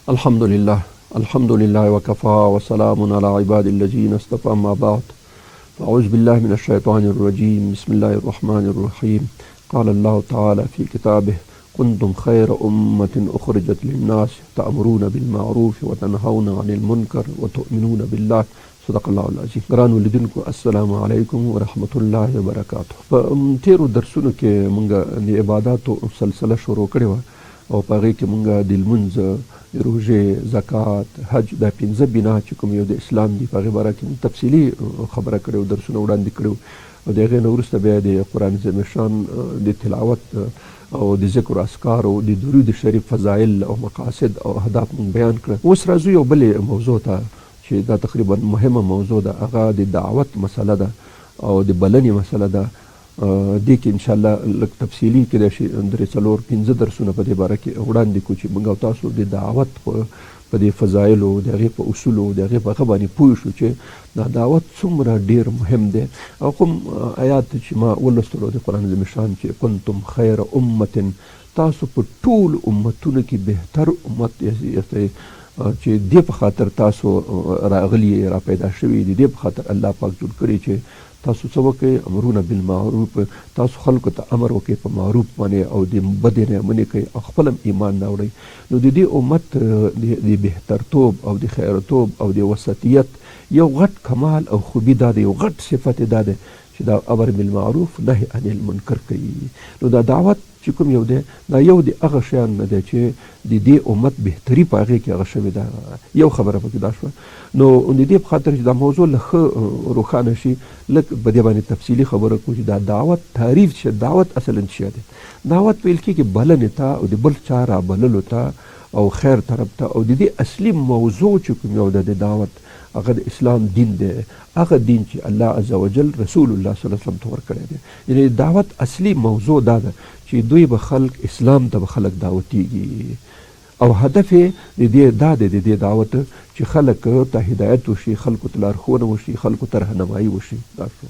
الحمد لله وكفى وسلام على عباد الذين اصطفى ما بعد فأعوذ بالله من الشيطان الرجيم بسم الله الرحمن الرحيم قال الله تعالى في كتابه كنتم خير أمة أخرجت للناس تأمرون بالمعروف وتنهون عن المنكر وتؤمنون بالله صدق الله العظیم. ګرانو لیدونکو السلام علیکم ورحمت الله وبرکاته. په تیرو درسونو کې مونږ د عباداتو سلسله شروع کړې وه او په هغې کې مونږ د لمونځ، روژې، زکات، حج دا 5 بنا چې کوم یو د اسلام دي په هغې باره کې تفصیلي خبره کړې او درسونه وړاندې کړي او د هغې نه وروسته بیا د قرآن عظیم شان د تلاوت او د ذکر اذکار او د درود شریف فضایل او مقاصد او اهداف مونږ بیان کړه. اوس راځو یو بلې موضوع ته چې دا تقریبا مهمه موضوع ده، هغه د دعوت مسله ده او د بلنې مسله ده. دې کې انشاءالله لږ تفصیلي کېدای شي 3-4-5 درسونه په دې باره کې وړاندې کړو چې موږ او تاسو د دعوت په دې فضایلو، د هغې په اصولو، د هغې په هغه باندې پوه شو چې دا دعوت څومره ډېر مهم دی. او کوم آیات چې ما ولوستلو د قرآن عظیم شان چې کنتم خیر امة، تاسو په ټول امتونو کې بهتر امت یاستئ، چې دې په خاطر تاسو راغلي را پیدا شوي دي، دې په خاطر الله پاک جوړ کړي چې تاسو څه وکړئ، امرونه بالمعروف، تاسو خلکو ته امر وکړئ په معروف باندې او د بدې نه منې کوئ او خپل هم ایمان راوړئ. نو د دې امت د بهترتوب او د خیرتوب او د وسطیت یو غټ کمال او خوبي دا دی، یو غټ صفت دا دی چې دا امر بالمعروف نهي عن المنکر کوي. نو دا دعوت چې کوم یو دی دا یو د هغه شیان نه دی چې د دې امت بهتري په هغې کې هغه شوې ده. یو خبره پکې دا شوه. نو د دې په خاطر چې دا موضوع له ښه روښانه شي لږ په دې باندې تفصیلي خبره کوو چې دا دعوت تعریف چې دعوت اصلا څه دی. دعوت ویل کېږي بلنې ته او د بل چا رابللو ته او خیر طرف ته، او د دې اصلي موضوع چې کوم یو ده د دعوت هغه د اسلام دین دی، هغه دین چې الله عز وجل رسول الله صلی الله علیه وسلم ته ورکړی دی. یعنې دعوت اصلي موضوع دا ده چې دوی به خلک اسلام ته به خلک دعوتېږي او هدف یې د دې دا دی د دې دعوت چې خلک ته هدایت وشي، خلکو ته لارښوونه وشي، خلکو ته رهنمایي وشي. دا شو.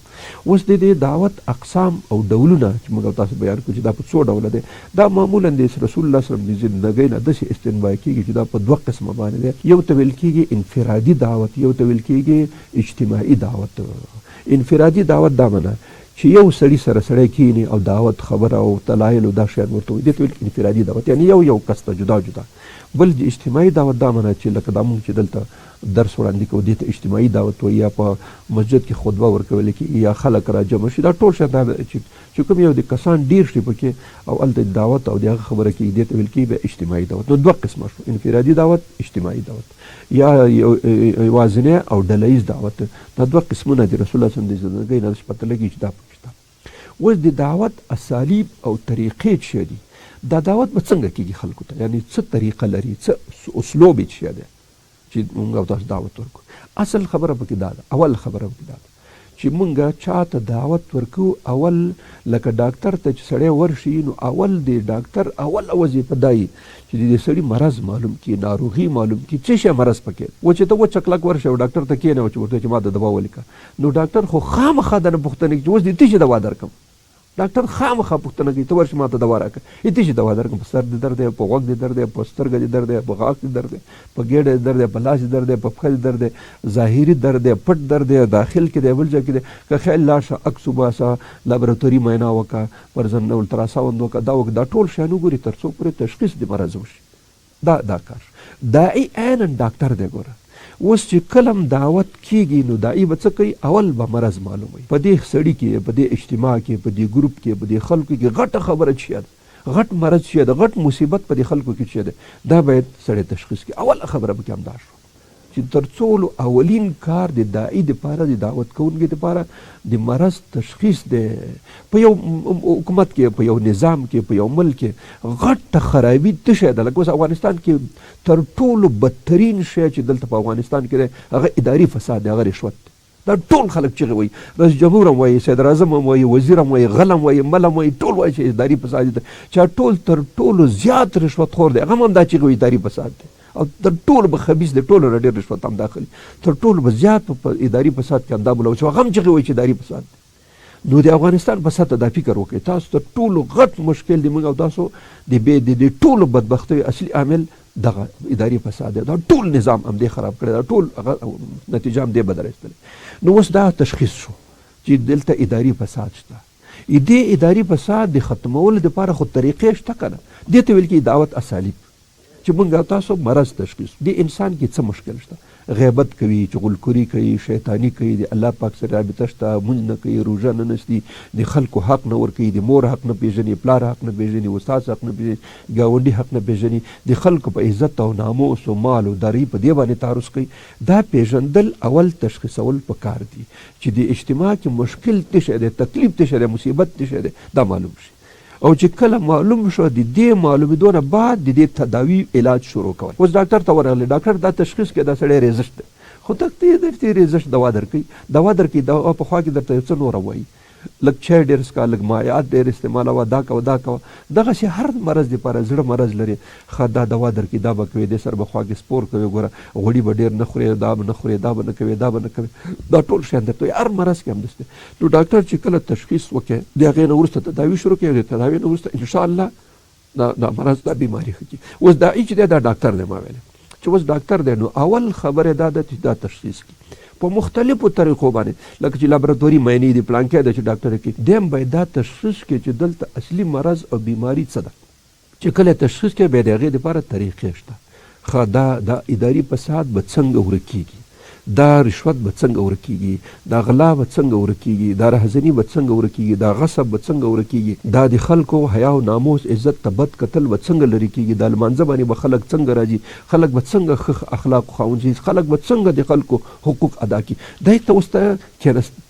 اوس د دې دعوت اقسام او ډولونه چې موږ تاسو بیان کړو چې دا په څو ډوله دی. دا معمولا د رسول الله صلی الله علیه وسلم د زندګۍ نه داسې استنبا کېږي چې دا په 2 قسمه باندې دی. یو ته ویل کېږي انفرادي دعوت، یو ته ویل کېږي اجتماعي دعوت. انفرادي دعوت دا معنی چې یو سړي سره سړی کینی او دعوت خبره او دلایل او دا شیان ورته وایي، دې ته ویل انفرادي دعوت، یعنی یو کس ته جدا جدا. بل د اجتماعي دعوت دا معنی چې لکه دا مونږ چې دلته درس وړاندې کوو دې ته اجتماعي دعوت وایي، یا په مسجد کې خطبه ورکول کېږي یا خلک را جمع شي، دا ټول شیان دا چې کوم یو د کسان ډېر شي پکې او هلته دعوت او د هغه خبره کېږي، دې ته ویل کېږي بیا اجتماعي دعوت. نو 2 قسمه شو، انفرادي دعوت، اجتماعي دعوت، یا یوازینی او ډله ییز دعوت. دا 2 قسمونه د رسول الله صلی الله علیه وسلم د زندګۍ نه پته لګي چې دا پکې شته. اوس د دعوت اسالیب او طریقې څه دي؟ دا دعوت به څنګه کېږي خلکو ته، یعنی څه طریقه لري، څه اسلوب یې څه دی چې مونږ او تاسو دعوت ورکړو. اصل خبره پکې دا ده، اول خبره پکې دا ده چې مونږ چا ته دعوت ورکو، اول لکه ډاکټر ته چې سړی ورشي نو اول د ډاکټر اوله وظیفه دا وي چې د دې سړي مرض معلوم کړي، ناروغي معلوم کړي، څه شی مرض پکې و چې ته وچکلک ورشه او ډاکټر ته کښېنه چې ورته چې ما د دوا ولیکه، نو ډاکټر خو خامخا دنه پوښتنه کوي چې اوس دې څه شي دوا درکړم. ډاکټر خامخا پوښتنه کوي ته ورشه ما ته دوا راکړه، څه شي دوا درکړم، په سر دې درد دی، په غوږ دې درد دی، په سترګه دې درد دی، په غاښ دې درد دی، په ګېډه دې درد دی، په لاس دې درد دی، په پښه دې درد دی، ظاهري درد دی، پټ درد دی، داخل کې دی، بل ځای کې دی، که خیال لاشه عکس وباسه، لابراتوري معاینه وکړه، فرضاً الټراساوند وکړه، دا وکړه، دا ټول شیان وګوري تر څو پورې تشخیص د مرض وشي. دا کار داعي عینا ډاکټر دی. ګوره اوس چې کلم دعوت کېږي نو داعي به څه کوي؟ اول به مرض معلوموي. په دې سړي کې، په دې اجتماع کې، په دې ګروپ کې، په دې خلکو کې غټه خبره څه ده، غټ مرض څه ده، غټ مصیبت په دې خلکو کې څه ده، دا باید سړی تشخیص کړي. اوله خبره پکې همدا شوه چې تر ټولو اولین کار د داعي دپاره، د دعوت کوونکي دپاره د مرض تشخیص دی. په یو حکومت کې، په یو نظام کې، په یو ملک کې غټه خرابي څه شی ده؟ لکه اوس افغانستان کې تر ټولو بدترین شی چې دلته په افغانستان کې دی هغه اداري فساد دی، هغه رشوت دی. دا ټول خلک چغې وایي، رئیس جمهور هم وایي، صدر اعظم هم وایي، وزیر هم وایي، غل هم وایي، مل هم وایي، ټول وایي چې اداري فساد دی. چې ټول تر ټولو زیات رشوت خور دی، هغه هم دا چغې وایي اداري فساد دی. او تر ټولو به خبیث دی، ټولو نه ډېر رشوت هم داخلي، تر ټولو به زیات په اداري فساد کې همدا بوله چې هغه هم چغې وایي چې اداري فساد دی. نو د افغانستان په سطحه دا فکر وکړئ، تاسو ته ټولو غټ مشکل دی موږ او تاسو د ټولو بدبختیو اصلي عامل دغه اداري فساد دی، دا ټول نظام همدې خراب کړی، دا ټول هغه نتیجه همدې بدله ایستلې. نو اوس دا تشخیص شو چې دلته اداري فساد شته. دې اداري فساد د ختمولو دپاره خو طریقې شته که نه، دې ته ویل کېږي دعوت اسالیب، چې موږ او تاسو مرض تشخیص. دې انسان کې څه مشکل شته؟ غیبت کوي، چغلخوري کوي، شیطاني کوي، د الله پاک سره رابطه شته، مونځ نه کوي، روژه نه نیسي، د خلکو حق نه ورکوي، د مور حق نه پېژني، پلار حق نه پېژني، استاد حق نه پېژني، ګاونډي حق نه پېژني، د خلکو په عزت او ناموس او مال او داري په دې باندې تعرض کوي. دا پېژندل اول تشخیصول پکار دي چې د اجتماع کې مشکل څه شی دی، تکلیف څه شی دی، مصیبت څه شی دی، دا معلوم شي. او چې کله معلوم شو د دې معلومېدو نه بعد د دې تداوي علاج شروع کول. اوس ډاکټر ته ورغلی، ډاکټر دا تشخیص کوي دا سړی ریزش دی، خو تقدیر درته ریزش دوا درکوي، دوا په خوا کې درته یو څه نوره وایي، لږ چای ډېر څښه، لږ مایعات ډېر استعمالوه، دا کوه دا کوه. دغسې هر مرض دپاره زړه مرض لري، ښه دا دوا درکوي، دا به کوي، دې سره به خوا کې سپور کوي، ګوره غوړي به ډېر نه خورې، دا به نه خورې، دا به نه کوي، دا به نه کوي، دا ټول شیان درته وایي. هر مرض کې همداسې دی. نو ډاکټر چې کله تشخیص وکړي، د هغې نه وروسته تداوي شروع کړي، د تداوي نه وروسته انشاءالله دا مرض دا بیماري ښه کړي. اوس دا چې دی دا ډاکټر دی، ما ویلې چې اوس ډاکټر دی، نو اول خبره دا ده چې دا تشخیص کړي په مختلفو طریقو باندې، لکه چې لابراتوري معاینې دي، پلانکی ده چې ډاکټر کوي. دیم باید دا تشخیص کړي چې دلته اصلي مرض او بیماري څه ده. چې کله تشخیص کړي بیا د هغې دپاره طریقې شته. ښه دا اداري فساد به څنګه ورکېږي، دا رشوت به څنګه ورکېږي، دا غلا به څنګه ورکېږي، دا رهزني به څنګه ورکېږي، دا غصب به څنګه ورکېږي، دا د خلکو حیا او ناموس عزت ته بد کتل به څنګه لرې کېږي، دا لمانځه باندې به خلک څنګه راځي، خلک به څنګه ښه اخلاقو خاوند شي، خلک به څنګه د خلکو حقوق ادا کړي. دې ته اوس ته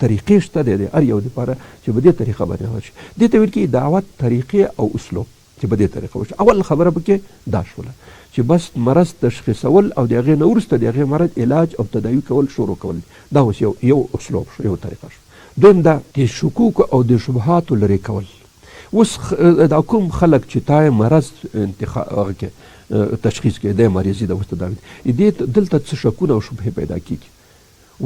طریقې شته دی هر یو دپاره چې په دې طریقه باندې عمل شي. دې ته ویل کېږي دعوت طریقې او اسلوب چې په دې طریقه وشي. اول خبره پکې دا شوله چې بس مرض تشخیصول او د هغې نه وروسته د هغې مرض علاج او تداوي کول شروع کول، دا اوس یو اسلوب شو، یو طریقه شو. دویم دا د شکوکو او د شبهاتو لرې کول. اوس دا کوم خلک چې تا مرض تشخیص کوي، دی مریضي ده، اوس تداوي دې دلته څه شکونه او شبهې پیدا کېږي.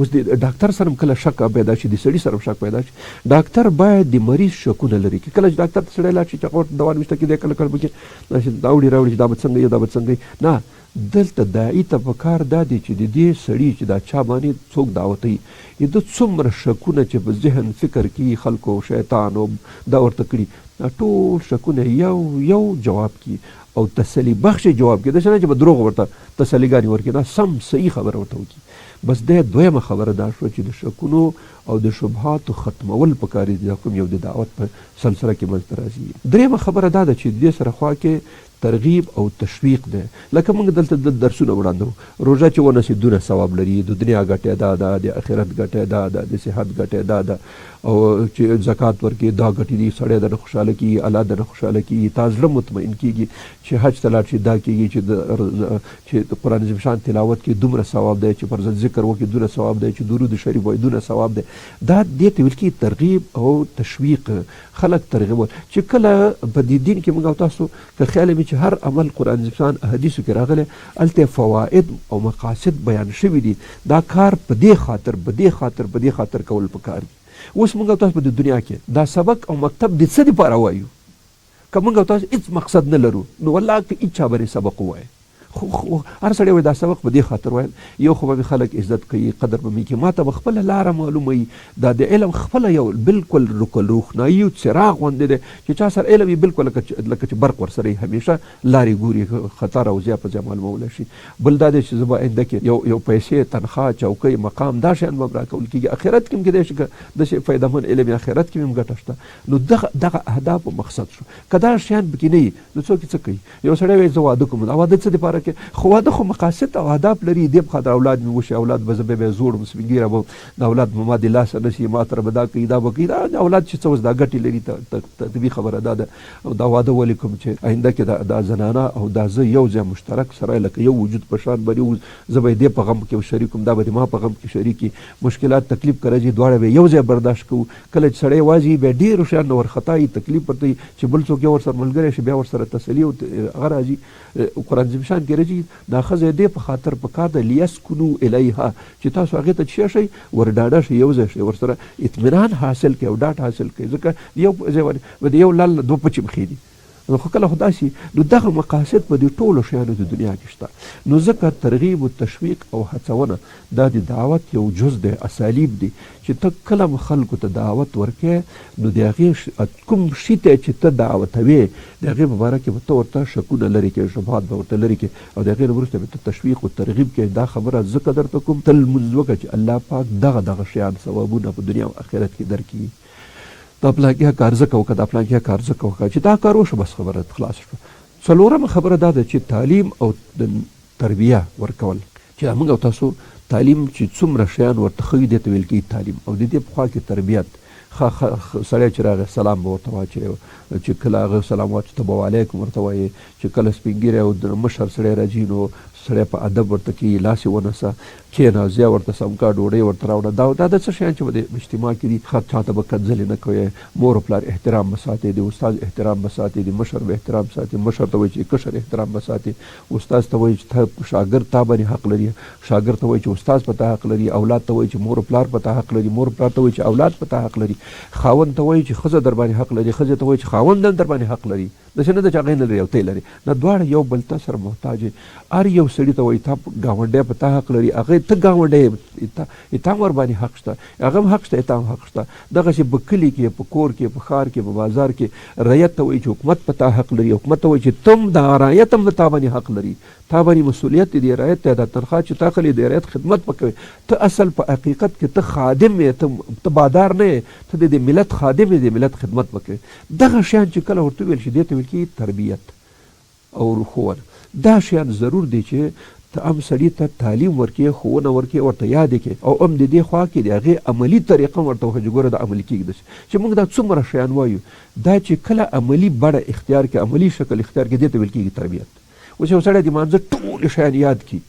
اوس د ډاکټر سره هم کله شک پیدا شي، د سړي سره هم شک پیدا شي. ډاکټر باید د مریض شکونه لرې کړي. کله چې ډاکټر ته سړی لاړ شي چې هغه دوا نشته کېدی، کله کله پکې راوړي چې دا به څنګه دا به څنګه نه، دلته داعي ته پکار دا دی چې د دې سړي چې دا چا باندې څوک دعوتوي، د څومره شکونه چې په ذهن فکر کې خلکو شیطان او دا ورته کړي، دا ټول شکونه یو جواب کړي او تسلی بخش جواب کړي. داسې نه چې به دروغ ورته تسلیګانې ورکړي، دا سم صحیح خبره ورته وکړي. بس دویمه خبره دا شوه چې د شکونو او د شبهاتو ختمول پکار دي، دا کوم یو د دعوت په سلسله کې منځته راځي. دریمه خبره دا ده چې دې سره خوا کې ترغیب او تشویق ده. لکه موږ دلته درسونه وړاندو، روژه چې ونیسي دونه ثواب لري، د دنیا ګټې دا ده، د آخرت ګټې دا ده، د صحت ګټې دا ده، او چې زکات ورکړي دا ګټې دي، سړی درنه خوشحاله کېږي، الله درنه خوشحاله کېږي، تا زړه مطمئن کېږي، چې حج ته لاړ شي دا کېږي، چې د قرآن عظیم شان تلاوت کې دومره ثواب دی، چې فرض ذکر وکړي دومره ثواب دی، چې درود شریف وایي دومره ثواب دی. دا دې ته ویل کېږي ترغیب او تشویق، خلک ترغیبول. چې کله په دې دین کې موږ او تاسو که خیال وي چې هر عمل قرآن عظیم شان احادیثو کې راغلی، هلته فواید او مقاصد بیان شوي دي، دا کار په دې خاطر کول پکار دي. اوس موږ او تاسو په دنیا کې دا سبق او مکتب د څه دپاره وایو؟ که موږ او تاسو هېڅ مقصد نه لرو، نو والله که هېچا باندې سبق ووایه، خو هر سړی وایي دا سبق په دې خاطر وایم، یو خو به مې خلک عزت کوي، قدر به مې کوي، ما ته به خپله لاره معلومه وي. دا د علم خپله یو بلکل روښنایي او څراغ غوندې دی چې چا سره علم وي، بلکل لکه چې برق ورسره وي، همیشه لارې ګوري، خطر او ضیا په ځای معلومولی شي. بل دا دی چې زه به آینده کې یو پیسې، تنخواه، چوکۍ، مقام، دا شیان به راکول کېږي. آخرت کې هم کیدای شي که داسې فایدهمند علم وي، آخرت کې هم ګټه شته. نو دغه اهداف او مقصد شو. که دا شیان پکې نه وي، نو څوک څه کوي؟ یو سړی وایي زه واده کوم، دا واده څه دپاره خو واده خو مقاصد او اهداف لري. دې په خاطر اولاد مې وشي، اولاد به زه بیا زوړ م، سپین ږیره به د اولاد به ما د لاسه نه شي، ما سره به دا کوي، دا به کوي. دا اولاد چې څه اوس دا ګټې لري، طبیعي خبره دا ده. او دا واده ولې کوم چې آینده کې دا زنانه او دا زه یو ځای مشترک سره لکه یو وجود په شان باندې، زه به دې په غم کې شریک وم، دا به ما په غم کې شریک وي، مشکلات تکلیف که راځي دواړه به یو ځای برداشت کوو. کله چې سړی یوازې بیا ډېرو شیانو نه ورخطا وي، تکلیف ورته وي، چې بل څوک یو ورسره ملګری شي، بیا ورسره تسلي او هغه راځي. قرآن عظیم شان کې راځي دا ښځه دې په خاطر پکار ده لیسکنو الیها، چې تاسو هغې ته څه شئ، ور ډاډه شئ، یو ځای شئ، ورسره اطمینان حاصل کړئ او ډاډ حاصل کړئ. ځکه یو ځای باندې د یو لال دوه پچې پښې دي، نو خو کله خو داسې نو دغه مقاصد په دې ټولو شیانو د دنیا کې شته. نو ځکه ترغیب و تشویق او هڅونه دا د دعوت یو جز دی، اسالیب دی چې ته کله خلکو ته دعوت ورکې نو د هغې کوم شي ته چې ته دعوتوې د هغې په باره کې به ته ورته شکونه لرې کړې، شبهات به ورته لرې کړې او د هغې نه وروسته به ته تشویق و ترغیب کړې. دا خبره ځکه درته کوم تل لمونځ وکړه چې الله پاک دغه شیان ثوابونه په دنیا او آخرت کې درکړي. دا پلانکې کار زه کوه، دا پلانکې کار زه کوه، چې دا کار وشو بس خبره خلاص شوه. څلورمه خبره دا ده چې تعلیم او د تربیه ورکول، چې موږ او تاسو تعلیم چې څومره شیان ورته ښیي دې ته ویل کېږي تعلیم، او د دې په خوا کې تربیت. سړی چې راغی سلام به ورته واچوي، چې کله هغه سلام واچوي ته به وعلیکم ورته وایي، چې کله سپین ږیری او د مشر سړی راځي نو سړی په ادب ورته کوي، لاس یې ونیسه، کښېنه، زیا ورته سمکا، ډوډۍ ورته راوړه. دا د څه شیان چې په دې اجتماع کې دي. چاته به کنځلې نه کوئ، مور او پلار احترام به ساتئ، د استاد احترام به ساتئ، د مشر به احترام ساتئ، مشر ته وایي چې کشر احترام به ساتئ، استاد ته وایي چې شاګرد تا باندې حق لري، شاګرد ته وایي چې استاد په تا حق لري، اولاد ته وایي چې مور او پلار په تا حق لري، مور او پلار ته وایي چې اولاد په تا حق لري، خاوند ته وایي چې ښځه در باندې حق لري، ښځې ته وایي چې خاوند در باندې حق لري. داسې نه ده چې هغې نه لري او ته لري، نه، دواړه یو بل ته سره محتاج. هر یو سړي ته وایي تا ګاونډی په تا حق لري، هغې ته ګاونډی تا هم ورباندې حق شته، هغه هم حق شته، تا هم حق شته. دغسې په کلي کې، په کور کې، په ښار کې، په بازار کې رعیت ته وایي چې حکومت په تا حق لري، حکومت ته وایي چې تم د رعیت هم د تا باندې حق لري، تا باندې مسؤلیت دی د رعیت ته، دا تنخواه چې تا اخلي د رعیت خدمت به کوې. ته اصل په حقیقت کې ته خادم یې، ته بادار نه یې، ته د ملت خادم یې، د ملت خدمت به کوې. دغه شیان چې کله ورته ویل شي دې ته ویل کېږي تربیت او ښوونه. دا شیان ضرور دی چې ته هم سړي ته تعلیم ورکړې، ښوونه ورکړې، ورته یادې کړې، او هم د دې خوا کې د هغې عملي طریقه ورته وښیې چې ګوره دا عملي کېږي داسې چې موږ دا څومره شیان وایو، دا چې کله عملي بڼه اختیار کړي، عملي شکل اختیار کړي، دې ته ویل کېږي تربیت. اوس یو سړی د لمانځه ټول شیان یاد کړي،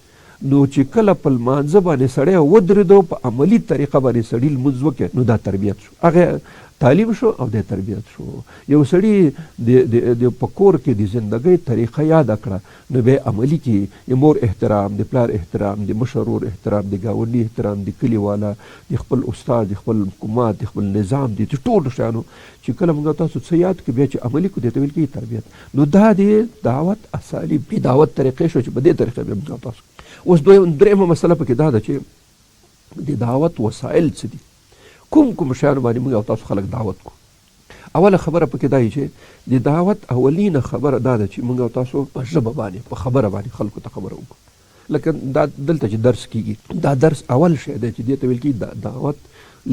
نو چې کله په لمانځه باندې سړی ودرېدو، په عملي طریقه باندې سړي لمونځ وکړي، نو دا تربیت شو. هغه تعلیم شو او د تربیت شو. یو سړي د په کور کې د زندګۍ طریقه یاد کړه، نو بیا عملي کې د مور احترام، د پلار احترام، د مشر ورور احترام، د ګاونډي احترام، د کلي والا، د خپل استاد، د خپل حکومت، د خپل نظام، د ټولو شیانو چې کله موږ تاسو څه یاد کړو بیا چې عملي کړو، دې ته ویل کېږي تربیت. نو دا د دعوت اسالیب، د دعوت طریقې شو چې په دې طریقه بیا موږ تاسو. اوس درېیمه مسله پکې دا ده چې د دعوت وسایل څه دي، کوم شیانو باندې موږ او تاسو خلک دعوت کو. اوله خبره پکې دا چې د دعوت اولینه خبره دا ده چې موږ او تاسو په ژبه باندې، په خبره باندې خلکو ته خبره وکړو. لکه دا دلته چې درس کېږي، دا درس اول شی دی چې دې ته ویل کېږي دعوت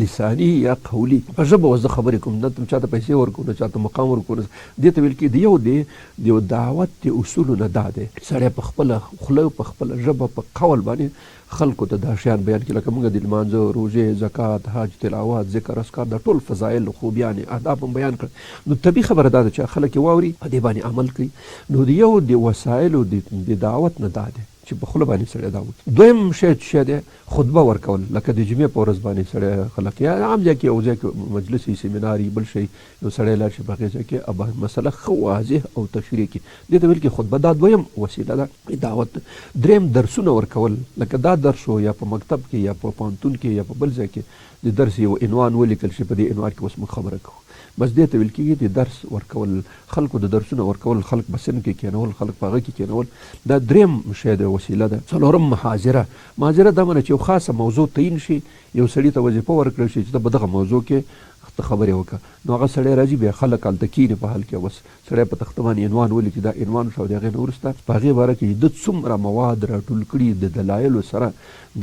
لساني یا قولي. په ژبه اوس زه خبرې کوم، نه چاته پیسې ورکوو، نه چاته مقام ورکوو، دې ته ویل کېږي د یو دعوت د اصولو نه دا دی سړی په خپله خوله، په خپله ژبه، په قول باندې خلکو ته دا شیان بیان کړي. لکه موږ د لمانځه، روژې، زکات، حج، تلاوت، ذکر، اذکار، دا ټول فضایل، خوبیان، آداب هم بیان کړل. نو طبیعي خبره دا ده چې خلک یې واوري، په دې باندې عمل کوي. نو د یو د وسایلو د دعوت نه دا دی چې په خوله باندې سړی دا وکړي. دویم شی چې دی خطبه ورکول، لکه د جمعې په ورځ باندې سړی خلک یا عام ځای کې یو ځای کې مجلس وي، سیمینار وي، بل شی، یو سړی لاړ شي په هغې ځای کې مسله ښه واضح او تشریح کړي، دې ته ویل کېږي خطبه. دا دویم وسیله ده دعوت. دریم درسونه ورکول، لکه دا درس یا په مکتب کې یا په پوهنتون کې یا په بل ځای کې د درس یو عنوان ولیکل شي، په دې عنوان کې اوس موږ خبره کوو، بس دې ته ویل کېږي د درس ورکول، خلکو د درسونه ورکول، خلک په سن کې کېنول، خلک په هغه کې کېنول. دا دریم شی د وسیله ده. څلورم محاضره. محاضره دا معنی چې یو خاصه موضوع تعین شي، یو سړي ته وظیفه ورکړل شي چې ته به دغه موضوع کې ته خبرې وکړه، نو هغه سړی راځي، بیا خلک هلته کښېني په حال کې، بس سړی په تخته باندې عنوان ولیکي، دا عنوان شو. د هغې نه وروسته په هغې باره کې د څومره مواد راټول کړي د دلایلو سره،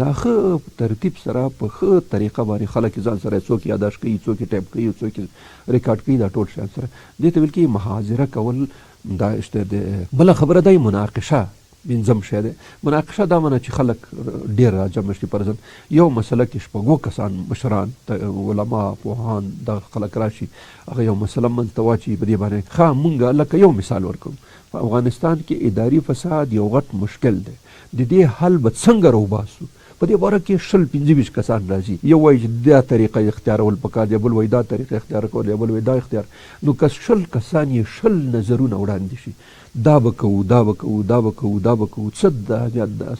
دا ښه ترتیب سره په ښه طریقه باندې خلک ځان سره څوک یاداشت کوي، څوک ټایپ کوي، څوک ریکارډ کوي، دا ټول شیان سره دې ته ویل کېږي محاضره کول. دا شته د بله خبره دی مناقشه. پنځم شی دی مناقشه. دا معنی چې خلک ډېر راجمع شي، فرضاً یو مسله کې شپږو کسان، مشران، علما، پوهان، دا خلک راشي، هغه یو مسله منځ ته واچوي، په دې باندې ښه مونږ لکه یو مثال ورکوم، په افغانستان کې اداري فساد یو غټ مشکل دی، د دې حل به څنګه راوباسو. په دې باره کې 25 کسان راځي، یو وایي چې دا طریقه اختیارول پکار دی، بل وایي دا طریقه اختیار کول، بل وایي دا اختیار. نو که 20 کسان یې 20 نظرونه وړاندې شي، دا به کوو دا به کوو دا به کوو دا به کوو څه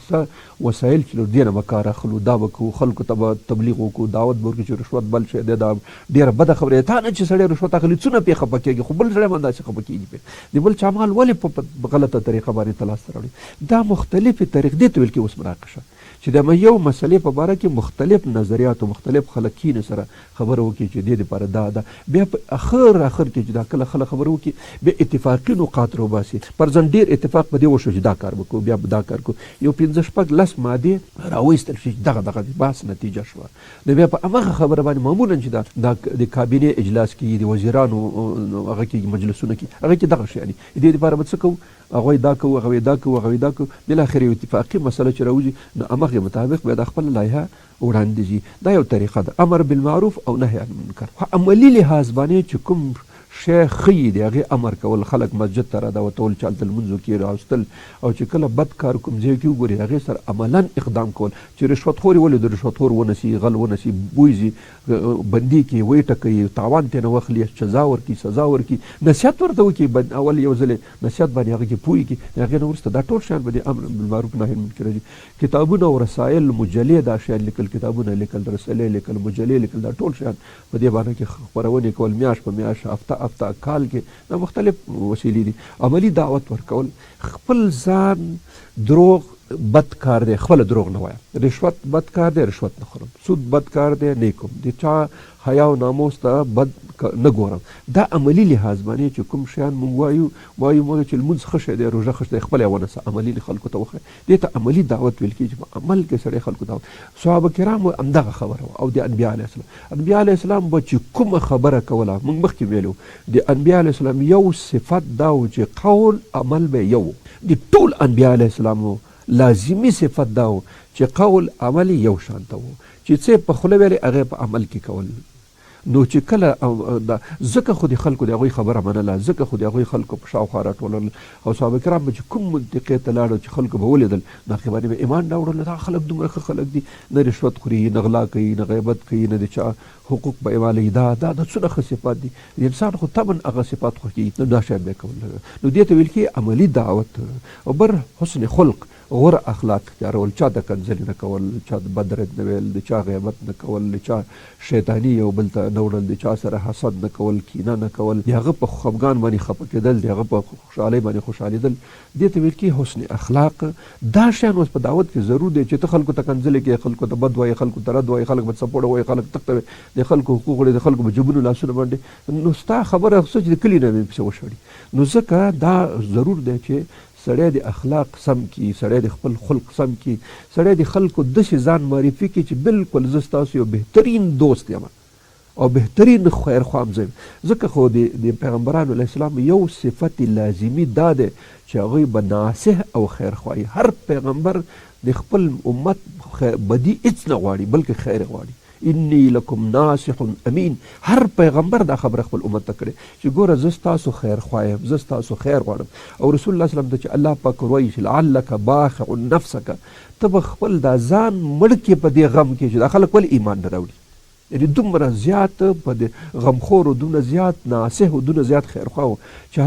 څه وسایل چې له دې نه به کار اخلو دا به کوو خلکو ته به تبلیغ وکړو دعوت به ورکړو چې رشوت بل شی دی دا ډېره بده خبره ده تا نه چې سړی رشوت اخلي څونه پې خفه کېږي خو بل سړی باندې داسې خفه کېږي پې د بل چا مال ولې په غلطه طریقه باندې ته لاسته راوړي دا مختلفې طریقې دې ته ویل کېږي اوس مناقشه چې د یو مسلې په باره کې مختلف نظریات او مختلف خلک کینې سره خبره وکړي چې دې دپاره دا ده بیا په اخر کې چې دا کله خلک خبره وکړي بیا اتفاقي نقاط راوباسي پر ځان ډېر اتفاق په دې وشو چې دا کار وکړو بیا به دا کار کوو یو 15 شپږ لس مادې راوایستل شي چې دغه بحث نتیجه شوه نو بیا په همغه خبره باندې معمولا چې دا د کابینې اجلاس کې د وزیرانو هغه کې مجلسونه کې هغه کې دغه شیانې دې دپاره به څه کوو هغوی دا کوو هغوی دا کوو هغوی دا کوو بالاخره یو اتفاقي مسله چې راوځي نو همغې مطابق بیا د خپله لایحه وړاندې ځي دا یو طریقه ده امر بالمعروف او نهی عن المنکر خو عملي لحاظ باندې چې کوم شی ښیي د هغې امر کول خلک مسجد ته راده چالته لمونځ وکړي راوستل او چې کله بد کار کوم ځای کې وګوري د هغې سره عملا اقدام کول چې رشوتخور یې ولې د رشوتخور ونسي غل ونسي بویځي بندي کړي ویې ټکوي تاوان ترې نه واخلي سزا ورکړي سزا ورکړي نصیحت ورته وکړي اول یو ځل نصیحت باندې هغه کې پوه کړي د هغې نه وروسته دا ټول شیان به د امر بالمعروف نهي عن المنکر راځي کتابونه او رسایل مجلې دا شیان لیکل کتابونه لیکل رسالې لیکل مجلې لیکل دا ټول شیان په دې باندې کې خپرونې کول میاشت په میاشت هفته کال کې دا مختلف وسیلې دي عملي دعوت ورکول خپل ځان دروغ بد کار دی خپله دروغ نه وایم رشوت بد کار دی رشوت نه خورم سود بد کار دی نه کوم د چا حیا او ناموس ته بد نه ګورم دا عملي لحاظ باندې چې کوم شیان موږ وایو موږ چې لمونځ ښه شی دی روژه ښه شی دی خپله یې ونیسه عملي خلکو ته وښیه دې ته عملي دعوت ویل کېږي چې په عمل کې سړی خلکو ته صحابه کرامو همدغه خبره وه او د انبیا علیه السلام انبیا علیه السلام به چې کومه خبره کوله موږ مخکې ویلو د انبیا علیه السلام یو صفت دا و چې قول عمل به یو د ټول انبیا علیه السلامو لازمي صفت دا و چې قول عمل یو شانته و چې څه په خوله ویلې هغې په عمل کې کول نو چې کله ځکه خو د خلکو د هغوی خبره منله ځکه خو د هغوی خلکو په شاوخوا راټولل او صحابه کرام به چې کوم منطقې ته لاړل چې خلکو به ولیدل نو هغې باندې به ایمان راوړل دا خلک دومره ښه خلک دي نه رشوت خوري نه غلا کوي نه غیبت کوي نه د چا حقوق به ایمالوي دا د څونه ښه صفات دي د انسان خو طبعا هغه صفات خوښېږي نو دا شی بیا کول نو دې ته ویل کېږي عملي دعوت او بر حسن خلق غوره اخلاق اختیارول چا ته کنځلې نه کول چا د بد رد نه ویل د چا غیبت نه کول د چا شیطاني یو بل ته نه وړل د چا سره حسد نه کول کینه نه کول د هغه په خفګان باندې خفه کېدل د هغه په خوشحالۍ باندې خوشحالېدل دې ته ویل کېږي حسن اخلاق دا شیان اوس په دعوت کې ضرور دی چې ته خلکو ته کنځلې کوې خلکو ته بد وایې خلکو ته رد وایې خلک به څپوړه وایي خلک تخته د خلکو حقوق وړي د خلکو په جیبونو لاسونه باندې نو ستا خبره څه چې د کلي نه مې پسې وشړي نو ځکه دا ضرور دی چې سړی د اخلاق سم کی سړی د خپل خلق سم کی سړی د خلکو داسې ځان معرفي کړي چې بالکل زه ستاسو یو بهترین دوست یم او بهترین خیرخواه هم زه یم ځکه خو د پیغمبرانو علیه السلام یو صفت لازمي دا دی چې هغوی به ناصح او خیرخواهي هر پیغمبر د خپل امت بدي هېڅ نه غواړي بلکې خیر غواړي انی لکم ناصح امین هر پیغمبر دا خبره خپل امت ته کړې چې ګوره زه ستاسو خیر خواه یم زه ستاسو خیر غواړم او رسول الله صلی ته چې الله پاک وایي چې لعلک باخع نفسک ته به خپل دا ځان مړ کې په دې غم کې چې دا خلک ولې ایمان نه راوړي یعنې دومره زیات په د غمخورو دومره زیات ناصحو دومره زیات خیرخواهو چې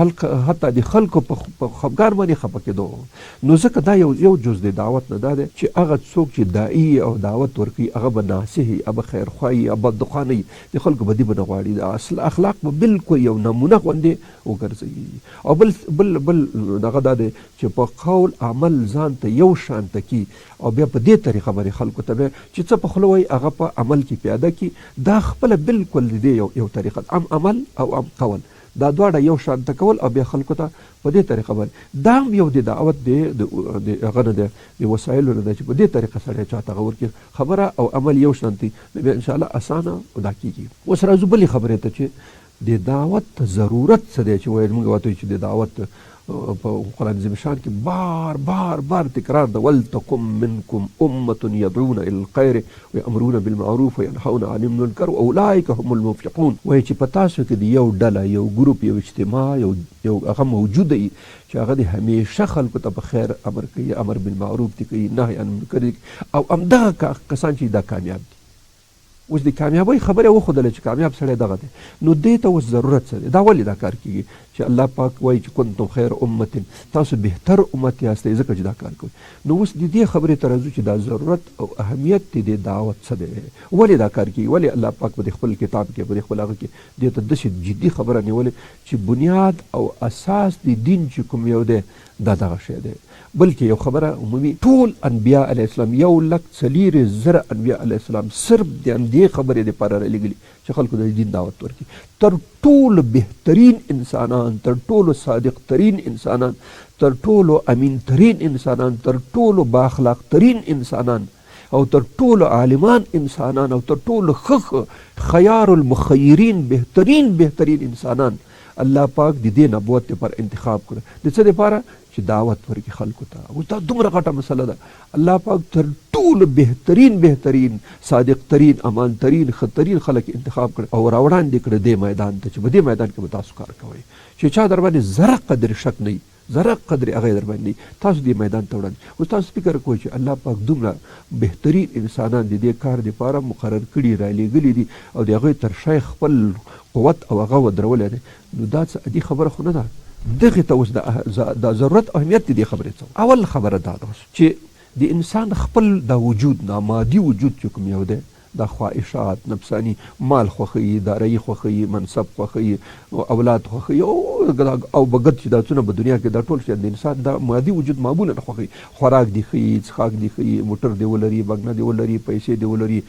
حتی د خلکو په خفګان باندې خفه کېدو نو ځکه دا یو جز د دعوت نه دا دی چې هغه څوک چې داعي او دعوت ورکوي هغه به ناصح وي هغه به خیرخواه وي هغه به بدخوانه وي د خلکو بدي به نه غواړي د اصل اخلاق به بالکل یو نمونه غوندې وګرځوي او بل دغه دا دی چې په قول عمل ځان ته یو شانته کي او بیا په دې طریقه باندې خلکو ته بیا چې څه په خوله وایي هغه په عمل کې پیاده کي دا خپله بالکل د دې یو طریقه عمل او قول دا دواړه یو شانته کول او بیا خلکو ته په دې طریقه باندې دا هم یو د دعوت د هغه نه دی د وسایلو نه دی چې په دې طریقه سړی چاته هغه ورکړي خبره او عمل یو شانتي نو بیا انشاءالله اسانه دا کېږي اوس راځو بلې خبرې ته چې د دعوت ضرورت څه دی چې ویل موږ ورته چې د دعوت په قرآن عظیم شان کې بار بار بار تکرار ده ولتکم منکم امة يدعون الى الخير ويأمرون بالمعروف وينهون عن المنکر واولئک هم المفلحون وایي چې په تاسو کې د یو ډله یو ګروپ یو اجتماع یو هغه موجوده وي چې هغه د همیشه خلکو ته په خیر امر کوي امر بالمعروف دې کوي نهی عن المنکر او همدغه کسان چې دا کامیاب دي اوس د کامیابۍ خبره وښودله چې کامیاب سړی دغه دی، نو دې ته اوس ضرورت څه دی؟ دا ولې دا کار کېږي چې الله پاک وایي چې کنتم خیر امت، تاسو بهتر امت یاستئ ځکه چې دا کار کوئ. نو اوس د دې خبرې ته راځو چې دا ضرورت او اهمیت دی د دعوت څه دی، ولې دا کار کېږي، ولې الله پاک په خپل کتاب کې په خپل هغه کې دې ته داسې جدي خبره نیولې چې بنیاد او اساس د دین چې کوم یو دی دا دغه شی دی. بلکې یو خبره عمومي ټول انبیا علیه السلام 1,40,000 انبیا علیه السلام صرف د همدې خبرې دپاره رالیږلي چې خلکو د دین دعوت ورکړي. تر ټولو بهترین انسانان، تر ټولو صادق ترین انسانان، تر ټولو امین ترین انسانان، تر ټولو بااخلاق ترین انسانان او تر ټولو عالمان انسانان او تر ټولو خيار المخيرین بهترین انسانان الله پاک د دې نبوت لپاره انتخاب کړه. د څه لپاره؟ چې دعوت ورکړي خلکو ته. اوس دا دومره غټه مسله ده. الله پاک تر ټولو بهترین صادق ترین امان ترین خطرین خلک انتخاب کړه او راوړاندې کړه دې میدان ته چې په دې میدان کې به تاسو کار کوئ چې چا در باندې ذره قدر شک نه وي، ذره قدر هغه در باندې تاسو دې میدان ته وړاندې. اوس تاسو فکر کوئ چې الله پاک دومره بهترین انسانان د دې کار لپاره مقرر کړي رالیږلي دي او د هغوی تر شا خپل قوت او هغه ودرولی دی، نو دا څه عادي خبره خو نه ده. دغې ته اوس د ضرورت اهمیت د دې خبرې څه؟ اول خبره دا ده چې د انسان خپل د وجود نامادي وجود چې کوم یو دی دا خواهشات نفسانی، مال خوښوي، دارایی خوښوي، منصب خوښوي، اولاد خوښوي او بګد چې دا څونه په دنیا کې دا ټول شی د انسان دا مادي وجود معمولا خوښوي. خوراک دی ښیي، څښاک دی ښیي، موټر دی ولري، بګنه دی ولري، پیسې دی ولري،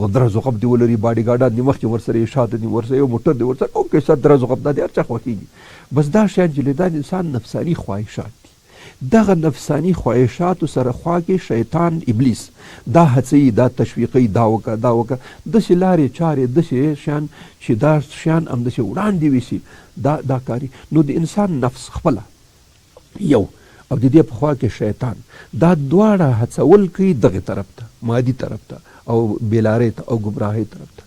غدره زغب دی ولري، باډي ګاډان دی مخکې ورسره یې شاته دی ورسره یو موټر دی ورسره او کیسه دره زغب دا د هر چا خوښېږي. بس دا شیان چې دا د انسان نفساني خواهشات دي. دغه نفسانی خواهشاتو سره خوا کې شیطان ابلیس دا هڅوي، دا تشویقوي، دا وکړه دا وکړه، داسې لارې چارې داسې شیان چې دا شیان همداسې وړاندې ویسي دا کاري. نو د انسان نفس خپله یو او د دې په خوا کې شیطان دا دواړه هڅول کوي دغې طرف ته، مادي طرف ته او بېلارۍ ته او ګمراهۍ طرف ته.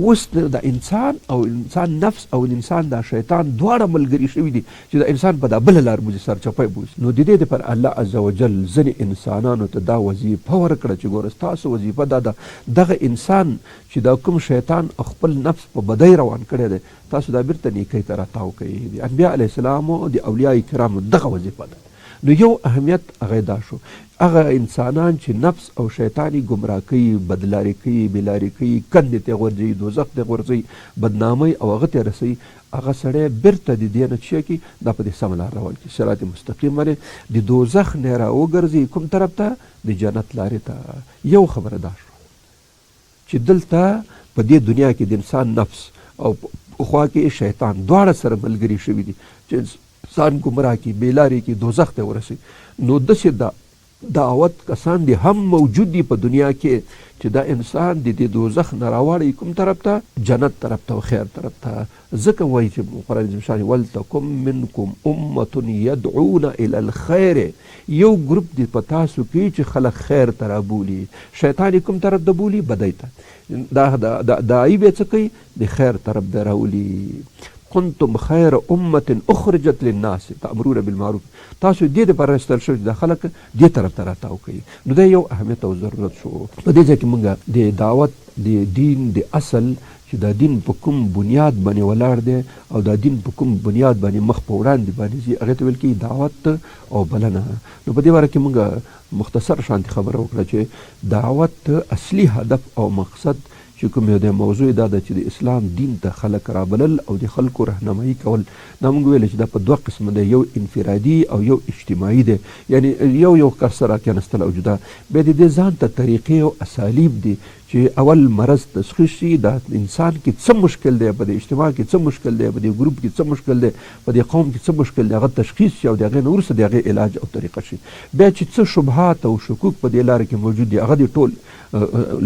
اوس د انسان او انسان نفس او انسان دا شیطان دواړه ملګري شوي دي چې د انسان په دا بله لار بوځي، سرچپی بوځي. نو د دې دپاره الله عز وجل ځینې انسانانو ته دا وظیفه ورکړه چې ګوره ستاسو وظیفه دا ده دغه انسان چې دا کوم شیطان خپل نفس په بدۍ روان کړی دی تاسو دا بیرته نیکۍ ته راتاو کوئ. د انبیا علیه السلام او د اولیاء کرامو دغه وظیفه ده. نو یو اهمیت هغه دا شو، هغه انسانان چې نفس او شیطانی ګمراه کوي، بدلاري کوي، بېلاري کوي، کندې ته غورځوي، دوزخ ته غورځوي، بدنامۍ او هغه ته رسوي، هغه سړی بیرته د دې نه چې کي دا په دې سمه لار روان کړي، صراط مستقیم باندې د دوزخ نه راوګرځي کوم طرف ته؟ د جنت لارې ته. یو خبره دا شو چې دلته په دې دنیا کې د انسان نفس او خوا کې شیطان دواړه سره ملګري شوي دي چې انسان ګمراه کی، بیلاری کی، دوزخ ته ورسي. نو داسې دعوت کسان دي هم موجود دي په دنیا کې چې دا انسان د دې دوزخ نه راوړي کوم طرف ته؟ جنت طرف ته او خیر طرف ته. ځکه وایي چې قرآن عظیم شان ولتکم منکم امة یدعون الی الخیر، یو ګروپ دی په تاسو کې چې خلک خیر ته رابولي، شیطان کوم طرف ته بولي؟ بدۍ ته. دا ای به څه کوي؟ د خیر طرف ته راولي. کنتم خیر امت اخرجت للناس تأمرون بالمعروف، تاسو دې دپاره راستل شوي چې دا خلک دې طرف ته راتاو کوي. نو دا یو اهمیت او ضرورت شو. په دې ځای کې موږ د دعوت د دین د اصل چې دا دین په کوم بنیاد باندې ولاړ دی او دا دین په کوم بنیاد باندې مخ په وړاندې باندې ځي هغې ته ویل کېږي دعوت او بلنه. نو په دې باره کې موږ مختصر شانتې خبره وکړه چې دعوت اصلي هدف او مقصد چې کوم یو د موضوع دا ده چې د اسلام دین ته خلک رابلل او د خلکو رهنمایي کول. دا موږ ویل چې دا په دوه قسمه دی، یو انفرادي او یو اجتماعي دی، یعنی یو کس سره کېنستل او جدا. بیا د دې ځان ته طریقې او اسالیب دي چې اول مرض تشخیص شي، دا انسان کې څه مشکل دی، په دې اجتماع کې څه مشکل دی، په دې ګروپ کې څه مشکل دی، په دې قوم کې څه مشکل دی، هغه تشخیص شي او د هغې نه وروسته د هغې علاج او طریقه شي. بیا چې څه شبهات او شکوک په دې لاره کې موجود دي هغه دې ټول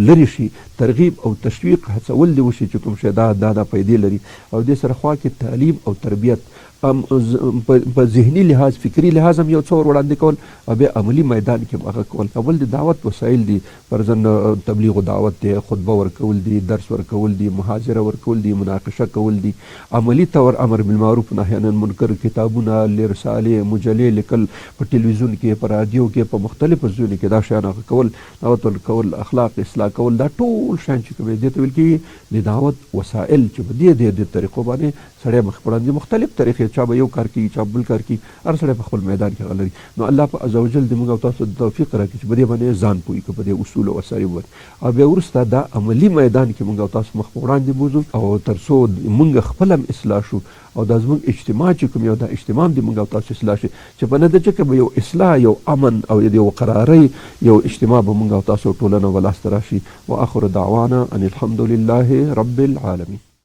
لرې شي، ترغیب او تشویق هڅول دې وشي چې کوم شی دا پیدې لري. او دې سره خوا کې تعلیم او تربیت په ذهني لحاظ فکري لحاظ هم یو څه وړاندې کول او بیا عملي میدان کې هغه کول. اول د دعوت وسایل دي، فرضاً تبلیغ و دعوت دی، خطبه ورکول دي، درس ورکول دي، محاضره ورکول دي، مناقشه کول دي، عملي طور امر بالمعروف نهي عن المنکر، کتابونه، رسالې، مجلې لیکل، په ټلویزیون کې، په رادیو کې، په مختلفو ځایونو کې دا شیان هغه کول، دعوت ورکول، اخلاق اصلاح کول، دا ټول شیان چې کوم دي ته ویل کېږي د دعوت وسایل چې په دې طریقو باندې سړی مخ په وړاندې مختلف طریقې، چا به یو کار کوي، چا بل کار کوي، هر سړی په خپل میدان کې هغه لري. نو الله په عز وجل دې موږ او تاسو ته توفیق راکړي چې په دې باندې ځان پوه کړو، په دې اصول او اسالیب باندې، او بیا وروسته دا عملي میدان کې موږ او تاسو مخ په وړاندې بوځو، او تر څو موږ خپل هم اصلاح شو او دا زموږ اجتماع چې کوم یو دا اجتماع دې موږ او تاسو اصلاح شي، چې په نتیجه کې به یو اصلاح، یو امن او یو قرارۍ، یو اجتماع به موږ او تاسو ټولنه ولاسته راشي. واخر دعوانا ان الحمد لله رب العالمین.